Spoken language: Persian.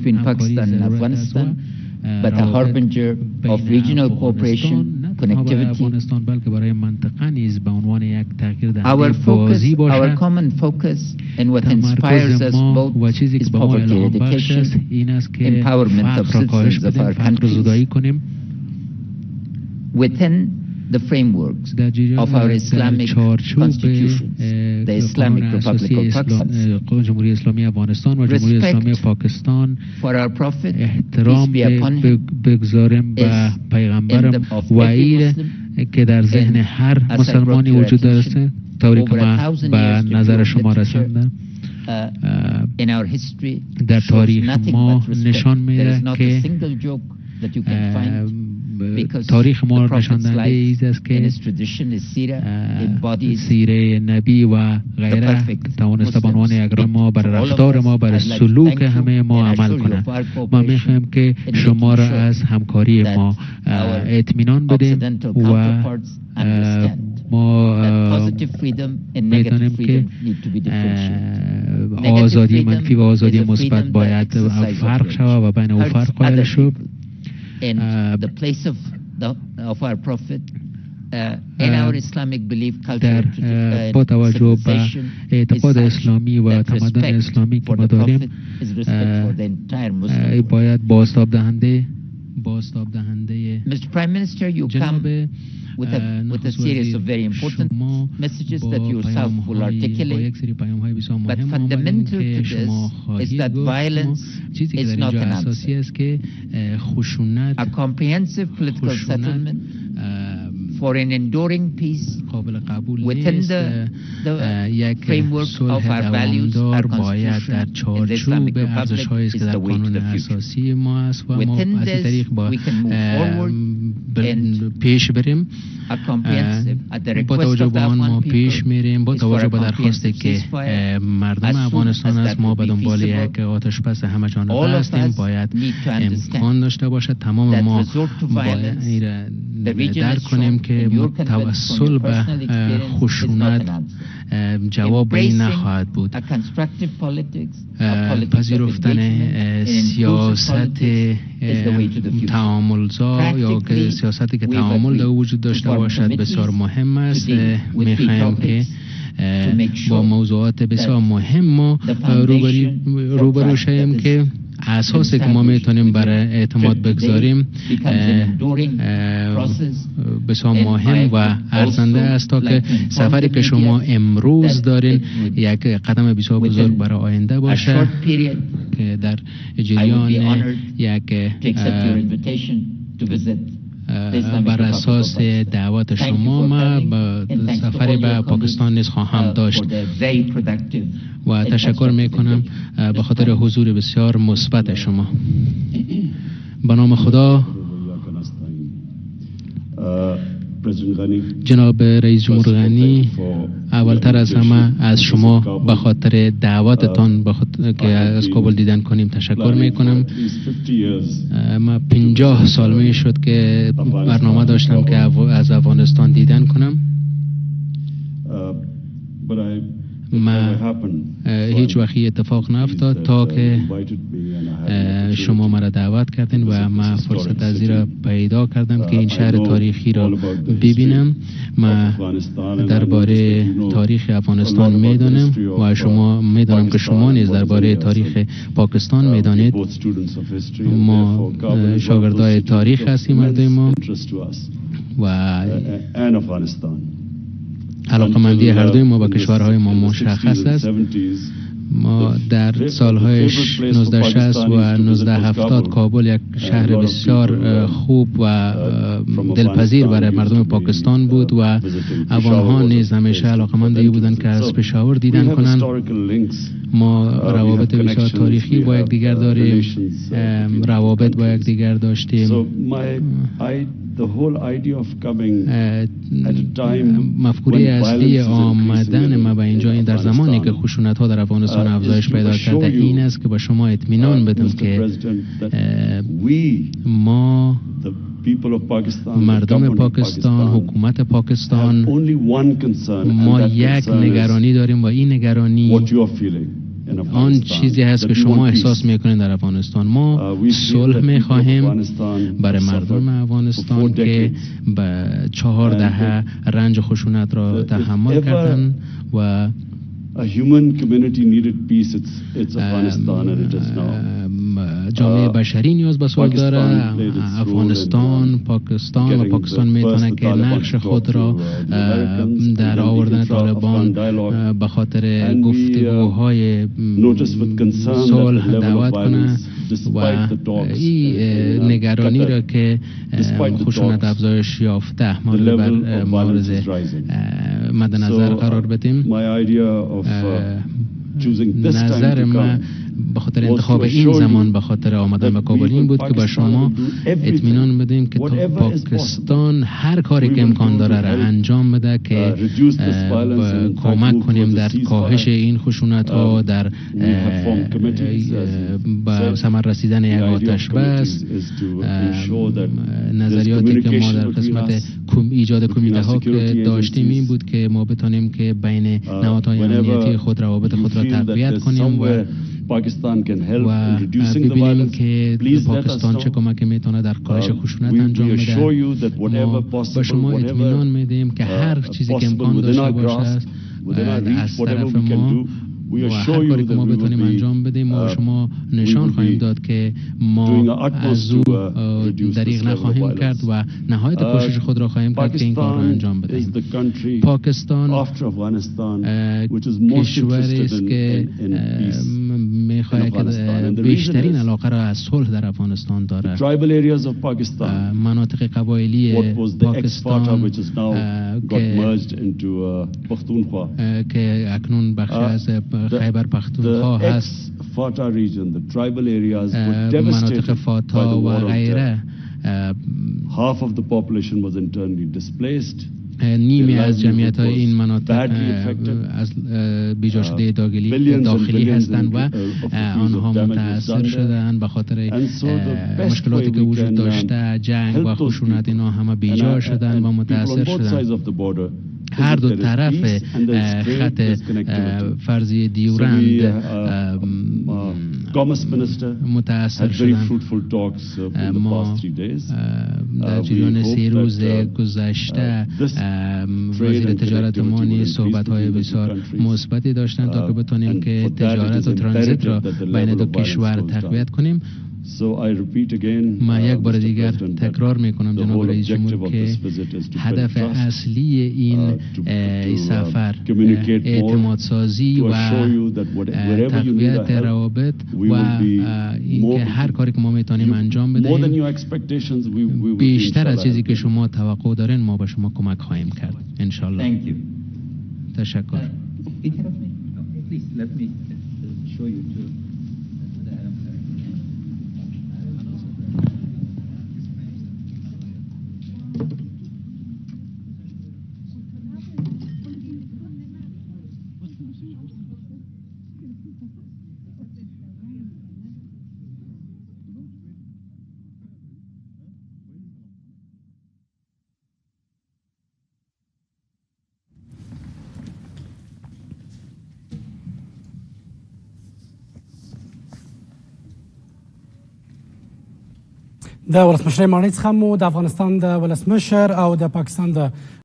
between Pakistan and Afghanistan, but a harbinger of regional cooperation, connectivity. Our common focus and what inspires us both is poverty eradication, empowerment of citizens of our countries within the frameworks of our Islamic constitutions, the Islamic Republic of Pakistan, respect for our Prophet, peace be upon him, is of every Muslim, and as I brought to your attention, over 1,000 years literature in our history shows nothing but respect. There is not a single joke that you can find. تاریخ ما نشان دهنده ایز است که سیره نبی و غیره توانسته به عنوان یک ما بر رفتار ما بر سلوک همه ما عمل کنند. ما میخواهیم که شما را از همکاری ما اطمینان بدیم و ما میدانیم که آزادی منفی و آزادی مثبت باید فرق شود و بین او فرق قائل شد. And the place of our Prophet in our Islamic belief culture, با توجه به اعتقاد اسلامی و تمدن اسلامی که ما داریم باید بازتاب دهنده Mr. Prime Minister, you come with a series of very important messages that you yourself will articulate, but fundamental to this is that violence is not an answer. A comprehensive political settlement for an enduring peace within the framework of our values, our constitution in the Islamic Republic is the way to the future. Within this, we can move forward and a comprehensive, at the request of the Afghan people, is for a comprehensive ceasefire as soon as that will be feasible. All of us need to understand that resort to violence, the region has shown in your convinced from your personal experience, is not an answer. جواب این نخواهد بود. پذیرفتن سیاست تعاملزا یا که سیاستی که تعامل در وجود داشته باشد بسیار مهم است. میخواهیم که با موضوعات بسیار مهم ما روبرو شویم که اساسی که ما میتونیم برای اعتماد بگذاریم بسیار مهم و ارزنده است تا که سفری که شما امروز دارین یک قدم بسیار بزرگ برای آینده باشه که در جریان یک بر اساس دعوت شما ما سفری به پاکستان نیز خواهم داشت و تشکر میکنم به خاطر حضور بسیار مثبت شما. به نام خدا. جناب رئیس جمهور غنی، اولتر از همه از شما به خاطر دعوتتان که از کابل دیدن کنیم تشکر میکنم. ما 50 سال می شد که برنامه داشتم که از افغانستان دیدن کنم. ما هیچ وقتی اتفاق نیفتاد تا که شما مرا دعوت کردین و ما فرصت از زیرا پیدا کردم که این شهر تاریخی را ببینم. ما درباره تاریخ افغانستان میدانم و شما میدانم که شما نیز درباره تاریخ پاکستان میدانید. ما شاگردای تاریخ هستیم مردم ما و علاقمندی هر دوی ما با کشورهای ما مشخص است. ما در سالهای 1960 و 1970 کابل یک شهر بسیار خوب و دلپذیر برای مردم پاکستان بود و افغان‌ها نیز همیشه علاقمند بودند که از پشاور دیدن کنند. ما روابط بسیار تاریخی با یکدیگر داریم، روابط با یکدیگر داشتیم. مفکوره اصلی آمدن ما به اینجا این در زمانی که خشونت‌ها در افغانستان افزایش پیدا کرده این است که با شما اطمینان بدم که ما مردم پاکستان، حکومت پاکستان، ما یک نگرانی داریم و این نگرانی آن چیزی هست که شما احساس میکنید در افغانستان. ما صلح میخواهیم برای مردم افغانستان که به 4 دهه رنج خشونت را تحمل کردن و جامعه بشری نیاز به صلح داره. افغانستان، پاکستان و پاکستان میتونه که نقش خود را در آوردن طالبان به خاطر گفتگوهای صلح دعوت کنه و این نگرانی را که خشونت افزایش یافته مورد مد نظر قرار بدیم. نظر من به خاطر انتخاب این زمان به خاطر آمدن به کابل این بود که با شما اطمینان بدیم که پاکستان هر کاری که امکان داره را انجام بده که کمک کنیم در کاهش این خشونت ها، در به ثمر رسیدن یک آتش بس. نظریاتی که ما در قسمت ایجاد کمیته ها که داشتیم این بود که ما بتانیم که بین نهادهای امنیتی خود روابط خود را تقویت کنیم و ببینیم که پاکستان چه کمک میتونه در کاهش خشونت انجام بده. ما با شما اطمینان میدیم که هر چیزی که امکان داشته باشه از طرف ما و هر کاری که ما بتونیم انجام بدیم ما شما نشان خواهیم داد که ما از او دریغ نخواهیم کرد و نهایت کوشش خود را خواهیم کرد که این کار را انجام بدهیم. پاکستان کشوری است که میخواهد که بیشترین علاقه را از صلح در افغانستان داره. مناطق قبایلی پاکستان که اکنون بخش از خیبر پختونخوا هست، مناطق فاتا و غیره، نیمی از جمعیت های این مناطق از بیجا شده داخلی هستند و آنها متاثر شدند به خاطر مشکلاتی که وجود داشته، جنگ و خشونت، اینا همه بیجا شدند و متاثر شدند. هر دو طرف خط فرضی دیورند متاثر شدند. ما در جریان 3 روز گذشته وزیر تجارت ما نیز صحبت‌های بسیار مثبتی داشتند تا که بتونیم که تجارت و ترانزیت را بین دو کشور تقویت کنیم. من یک بار دیگر تکرار میکنم جناب رئیس جمهور که هدف اصلی این سفر اعتماد سازی و تقویت روابط و اینکه هر کاری که ما میتونیم انجام بدهیم بیشتر از چیزی که شما توقع دارین ما به شما کمک خواهیم کرد ان شاء الله. تشکر. د ولسمشر ماڼۍ څخه مو د افغانستان د ولسمشر او د پاکستان د